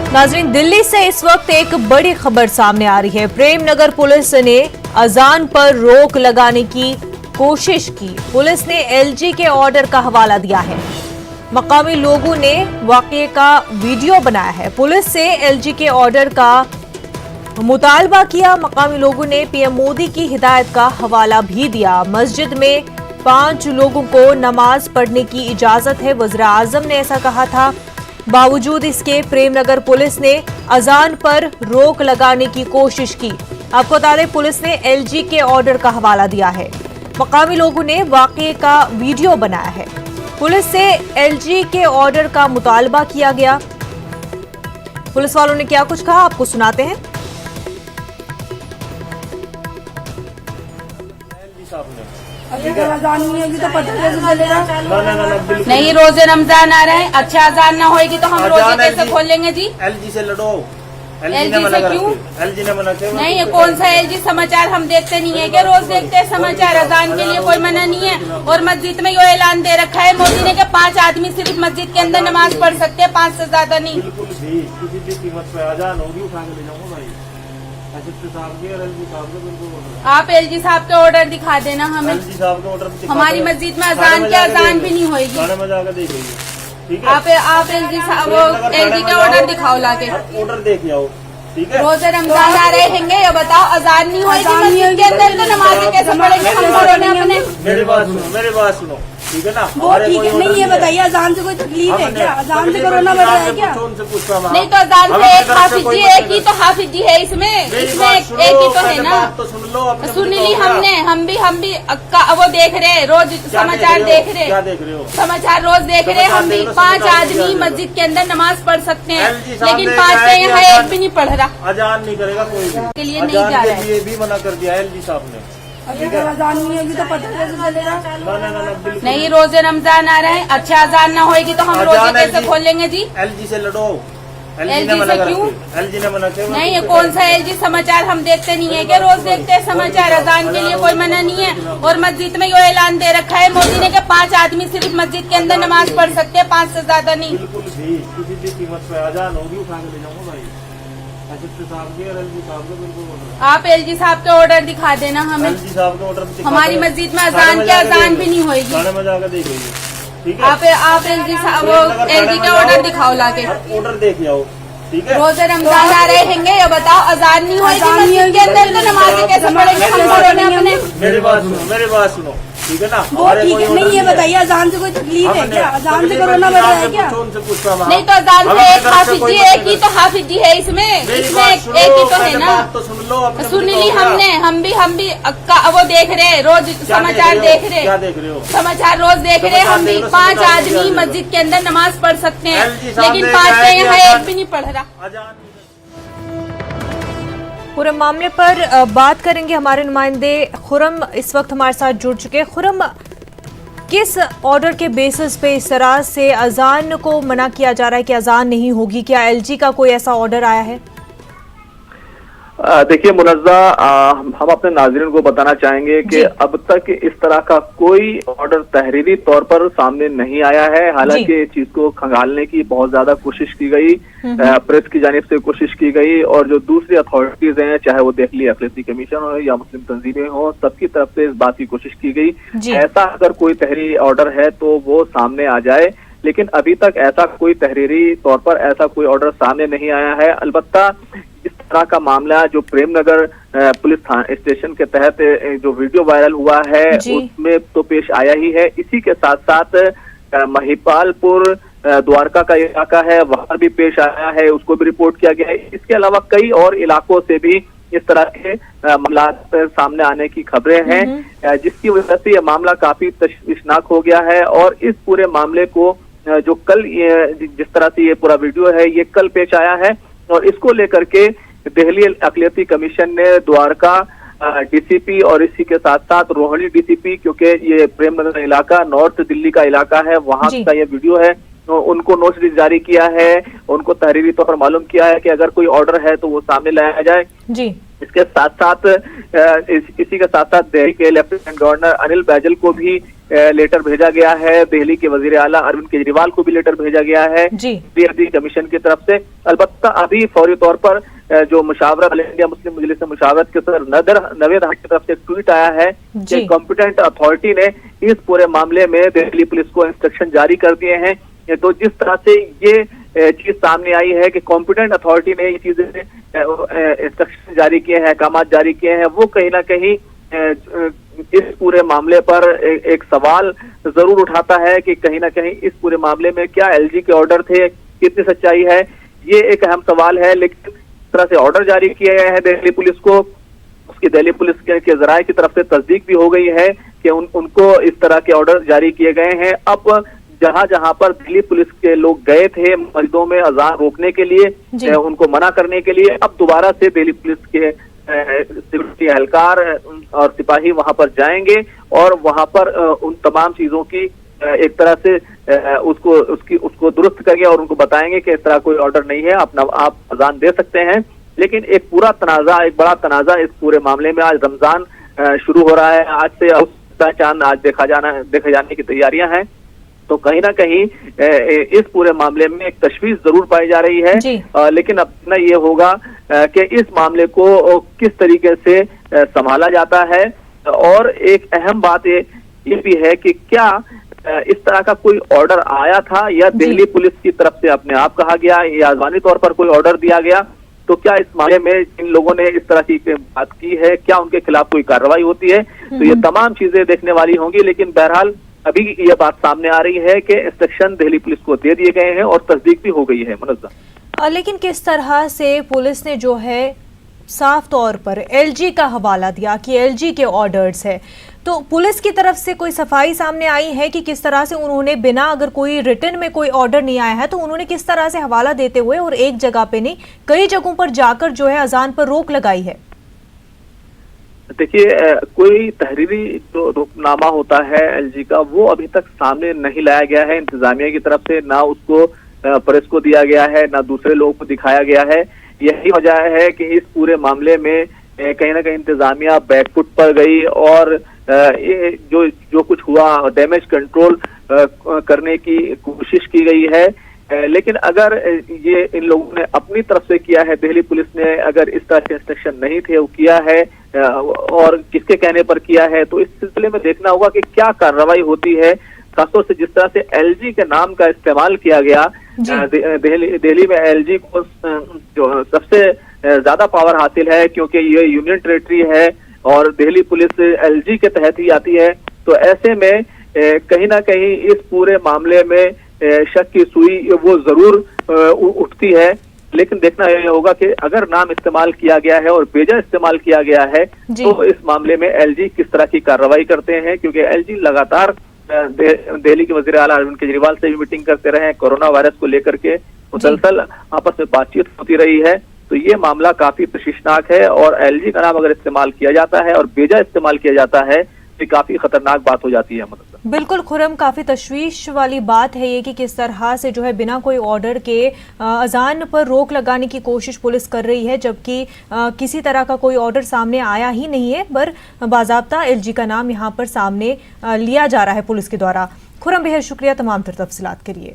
नाज़रीन, दिल्ली से इस वक्त एक बड़ी खबर सामने आ रही है। प्रेमनगर पुलिस ने अजान पर रोक लगाने की कोशिश की। पुलिस ने एलजी के ऑर्डर का हवाला दिया है। मकामी लोगों ने वाकये का वीडियो बनाया है। पुलिस से एलजी के ऑर्डर का मुतालबा किया। मकामी लोगों ने पीएम मोदी की हिदायत का हवाला भी दिया। मस्जिद में 5 लोगों को नमाज पढ़ने की इजाजत है। वज़ीर आज़म ने ऐसा कहा था। बावजूद इसके प्रेमनगर पुलिस ने अजान पर रोक लगाने की कोशिश की। आपको बता दें, पुलिस ने एलजी के ऑर्डर का हवाला दिया है। मकामी लोगों ने वाकये का वीडियो बनाया है। पुलिस से एलजी के ऑर्डर का मुतालबा किया गया। पुलिस वालों ने क्या कुछ कहा, आपको सुनाते हैं। अजान नहीं होगी तो पता कैसे चलेगा? नहीं, रोजे रमजान आ रहे हैं। अच्छा अजान ना होगी तो हम रोजे कैसे खोल लेंगे जी? एलजी से लड़ो। एलजी से क्यों? एलजी ने मना किया। नहीं, ये कौन सा एलजी? समाचार हम देखते नहीं है क्या? रोज देखते हैं समाचार। अजान के लिए कोई मना नहीं है। और मस्जिद में ये ऐलान दे रखा है मोदी ने कि 5 आदमी सिर्फ मस्जिद के अंदर नमाज पढ़ सकते हैं, 5 से ज्यादा नहीं। बिल्कुल भी किसी भी कीमत पे अजान होगी उठा के ले जाऊंगा भाई। आप एलजी साहब के ऑर्डर दिखा देना हमें। एलजी साहब के ऑर्डर हमारी मस्जिद में अजान क्या अजान भी नहीं होगी। खाने में जाकर देखिए, ठीक है? आप एलजी साहब वो एलजी के ऑर्डर दिखाओ लाके। ऑर्डर देख आओ, ठीक है? रोजे रमजान आ रहे हैं, ये बताओ अजान नहीं होगी मस्जिद के अंदर तो नमाज कैसे पढ़ेंगे हम घरों में अपने? मेरी बात सुनो, ठीक है ना? वो ठीक है, नहीं ये बताइए अजान से कोई तकलीफ है क्या? अजान से कोरोना बढ़ रहा है क्या? नहीं तो अजान से एक हाफिज जी, एक ही तो हाफिज जी है इसमें एक ही तो है ना। तो सुन लो, सुन ली हमने। हम भी वो देख रहे हैं, रोज समाचार देख रहे। क्या देख रहे हो? समाचार रोज देख रहे हैं हम भी। 5 आदमी मस्जिद के अंदर नमाज पढ़ सकते हैं, लेकिन 5 में यहाँ एक भी नहीं पढ़ रहा। अजान नहीं करेगा कोई भी, के लिए नहीं जा रहा है। ये भी मना कर दिया एलजी साहब ने। अजान नहीं होगी तो पता कैसे चलेगा? नहीं, रोजे रमजान आ रहे हैं। अच्छा अजान ना होगी तो हम रोजे कैसे खोल लेंगे जी? एलजी से लड़ो। एलजी से क्यों? एलजी ने मना किया। नहीं, ये कौन सा एलजी? समाचार हम देखते नहीं है क्या? रोज देखते हैं समाचार। अजान के लिए कोई मना नहीं है। और मस्जिद में ये ऐलान दे रखा है मोदी ने कि 5 आदमी सिर्फ मस्जिद के अंदर नमाज पढ़ सकते हैं, 5 से ज्यादा नहीं। बिल्कुल भी किसी भी कीमत पे अजान होगी उठा के ले जाऊंगा भाई। आप एलजी साहब के ऑर्डर दिखा देना हमें। एलजी साहब के ऑर्डर हमारी मस्जिद में अजान क्या अजान भी नहीं होगी। खाने में जाकर देखिए, ठीक है? आप एलजी साहब वो एलजी के ऑर्डर दिखाओ लाके। ऑर्डर देख आओ, ठीक है? रोजे रमजान आ रहे हैं, ये बताओ अजान नहीं होगी मस्जिद के अंदर तो नमाज कैसे पढ़ेंगे हम घरों में अपने? मेरी बात सुनो, ठीक है ना? वो ठीक है, नहीं ये बताइए अजान से कोई तकलीफ है क्या? अजान से कोरोना बढ़ रहा है क्या? नहीं तो अजान से एक हाफिज जी, एक ही तो हाफिज जी है इसमें एक ही तो है ना। तो सुन लो, सुन ली हमने। हम भी वो देख रहे हैं, रोज समाचार देख रहे। क्या देख रहे हो? समाचार रोज देख रहे हैं हम भी। 5 आदमी मस्जिद के अंदर नमाज पढ़ सकते हैं, लेकिन 5 में यहाँ एक भी नहीं पढ़ रहा। पूरे मामले पर बात करेंगे। हमारे नुमाइंदे खुरम इस वक्त हमारे साथ जुड़ चुके हैं। खुरम, किस ऑर्डर के बेसिस पे इस तरह से अजान को मना किया जा रहा है कि अजान नहीं होगी? क्या एलजी का कोई ऐसा ऑर्डर आया है? देखिए मुनज़्ज़ा, हम अपने नाज़रीन को बताना चाहेंगे कि अब तक इस तरह का कोई ऑर्डर तहरीरी तौर पर सामने नहीं आया है। हालांकि इस चीज को खंगालने की बहुत ज्यादा कोशिश की गई, प्रेस की जानिब से कोशिश की गई, और जो दूसरी अथॉरिटीज हैं, चाहे वो दिल्ली अखिलेती कमीशन हो या मुस्लिम तंजीमें हो, सबकी तरफ से इस बात की कोशिश की गई ऐसा अगर कोई तहरीरी ऑर्डर है तो वो सामने आ जाए। लेकिन अभी तक ऐसा कोई तहरीरी तौर पर ऐसा कोई ऑर्डर सामने नहीं आया है। अलबत्ता इस तरह का मामला जो प्रेमनगर पुलिस स्टेशन के तहत जो वीडियो वायरल हुआ है उसमें तो पेश आया ही है। इसी के साथ साथ महिपालपुर द्वारका का इलाका है, वहां भी पेश आया है, उसको भी रिपोर्ट किया गया है। इसके अलावा कई और इलाकों से भी इस तरह के मामला सामने आने की खबरें हैं, जिसकी वजह से यह मामला काफी तशवीशनाक हो गया है। और इस पूरे मामले को जो कल जिस तरह से ये पूरा वीडियो है ये कल पेश आया है, और इसको लेकर के दिल्ली अखिलेती कमीशन ने द्वारका डीसीपी और इसी के साथ साथ रोहिणी डीसीपी, क्योंकि ये प्रेमनगर इलाका नॉर्थ दिल्ली का इलाका है, वहां का ये वीडियो है, तो उनको नोटिस जारी किया है, उनको तहरीरी तौर पर मालूम किया है कि अगर कोई ऑर्डर है तो वो सामने लाया जाए। जी। इसके साथ साथ इसी के साथ साथ दिल्ली के लेफ्टिनेंट गवर्नर अनिल बैजल को भी लेटर भेजा गया है, दिल्ली के वजीर आला अरविंद केजरीवाल को भी लेटर भेजा गया है DRD कमीशन की तरफ से। अलबत्ता अभी फौरी तौर पर जो मुशावरत इंडिया मुस्लिम मजलिस मुशावरत के सदर नवेद अहमद की तरफ से ट्वीट आया है कि कॉम्पिटेंट अथॉरिटी ने इस पूरे मामले में दिल्ली पुलिस को इंस्ट्रक्शन जारी कर दिए हैं। तो जिस तरह से ये चीज सामने आई है कि कॉम्पिटेंट अथॉरिटी ने ये चीजें इंस्ट्रक्शन जारी किए हैं, अहकाम जारी किए हैं, वो कहीं ना कहीं इस पूरे मामले पर एक सवाल जरूर उठाता है कि कहीं ना कहीं इस पूरे मामले में क्या LG के ऑर्डर थे, कितनी सच्चाई है, ये एक अहम सवाल है। लेकिन इस तरह से ऑर्डर जारी किए गए हैं दिल्ली पुलिस को, उसकी दिल्ली पुलिस के जराये की तरफ से तस्दीक भी हो गई है कि उनको इस तरह के ऑर्डर जारी किए गए हैं। अब जहां जहां पर दिल्ली पुलिस के लोग गए थे मस्जिदों में अजान रोकने के लिए, उनको मना करने के लिए, अब दोबारा से दिल्ली पुलिस के सिक्योरिटी एहलकार और सिपाही वहां पर जाएंगे और वहां पर उन तमाम चीजों की एक तरह से उसको दुरुस्त करेंगे और उनको बताएंगे कि इस तरह कोई ऑर्डर नहीं है, आप अजान दे सकते हैं। लेकिन एक बड़ा तनाजा इस पूरे मामले में, आज रमजान शुरू हो रहा है, आज से चांद आज देखे जाने की तैयारियां हैं। तो कहीं ना कहीं इस पूरे मामले में एक तशवीश जरूर पाई जा रही है, लेकिन अब ना ये होगा कि इस मामले को किस तरीके से संभाला जाता है। और एक अहम बात ये भी है कि क्या इस तरह का कोई ऑर्डर आया था या दिल्ली पुलिस की तरफ से अपने आप कहा गया या आज़मानी तौर पर कोई ऑर्डर दिया गया, तो क्या इस मामले में जिन लोगों ने इस तरह की बात की है क्या उनके खिलाफ कोई कार्रवाई होती है। तो ये तमाम चीजें देखने वाली होंगी, लेकिन बहरहाल अभी ये बात सामने आ रही है कि इंस्ट्रक्शन दिल्ली पुलिस को दे दिए गए हैं और तस्दीक भी हो गई है। मुनज़्ज़म, लेकिन किस तरह से पुलिस ने जो है साफ तौर पर LG का हवाला दिया कि LG के ऑर्डर्स है, तो पुलिस की तरफ से कोई सफाई सामने आई है कि किस तरह से उन्होंने बिना अगर कोई रिटर्न में कोई ऑर्डर नहीं आया है तो उन्होंने किस तरह से हवाला देते हुए और एक जगह पे नहीं कई जगहों पर जाकर जो है अजान पर रोक लगाई है? देखिए, कोई तहरीरी जो रुकनामा होता है LG का वो अभी तक सामने नहीं लाया गया है इंतजामिया की तरफ से, ना उसको प्रेस को दिया गया है, ना दूसरे लोगों को दिखाया गया है। यही वजह है कि इस पूरे मामले में कहीं ना कहीं इंतजामिया बैकफुट पर गई और ये जो कुछ हुआ डैमेज कंट्रोल करने की कोशिश की गई है। लेकिन अगर ये इन लोगों ने अपनी तरफ से किया है, दिल्ली पुलिस ने अगर इस तरह के इंस्ट्रक्शन नहीं थे वो किया है और किसके कहने पर किया है, तो इस सिलसिले में देखना होगा कि क्या कार्रवाई होती है। खासतौर से जिस तरह से LG के नाम का इस्तेमाल किया गया, दिल्ली में LG को जो सबसे ज्यादा पावर हासिल है क्योंकि ये यूनियन टेरिटरी है और दिल्ली पुलिस LG के तहत ही आती है। तो ऐसे में कहीं ना कहीं इस पूरे मामले में शक की सुई वो जरूर उठती है। लेकिन देखना यह होगा कि अगर नाम इस्तेमाल किया गया है और बेजा इस्तेमाल किया गया है तो इस मामले में LG किस तरह की कार्रवाई करते हैं, क्योंकि LG लगातार दिल्ली के वजीर आला अरविंद केजरीवाल से भी मीटिंग करते रहे हैं, कोरोना वायरस को लेकर के मुसलसल आपस में बातचीत होती रही है। तो ये मामला काफी तशवीशनाक है और LG का नाम अगर इस्तेमाल किया जाता है और बेजा इस्तेमाल किया जाता है तो काफी खतरनाक बात हो जाती है। बिल्कुल खुरम, काफी तशवीश वाली बात है ये कि किस तरह से जो है बिना कोई ऑर्डर के अजान पर रोक लगाने की कोशिश पुलिस कर रही है, जबकि किसी तरह का कोई ऑर्डर सामने आया ही नहीं है, पर बाज़ाब्ता LG का नाम यहाँ पर सामने लिया जा रहा है पुलिस के द्वारा। खुरम, बेहद शुक्रिया तमाम तर तफसीलात के लिए।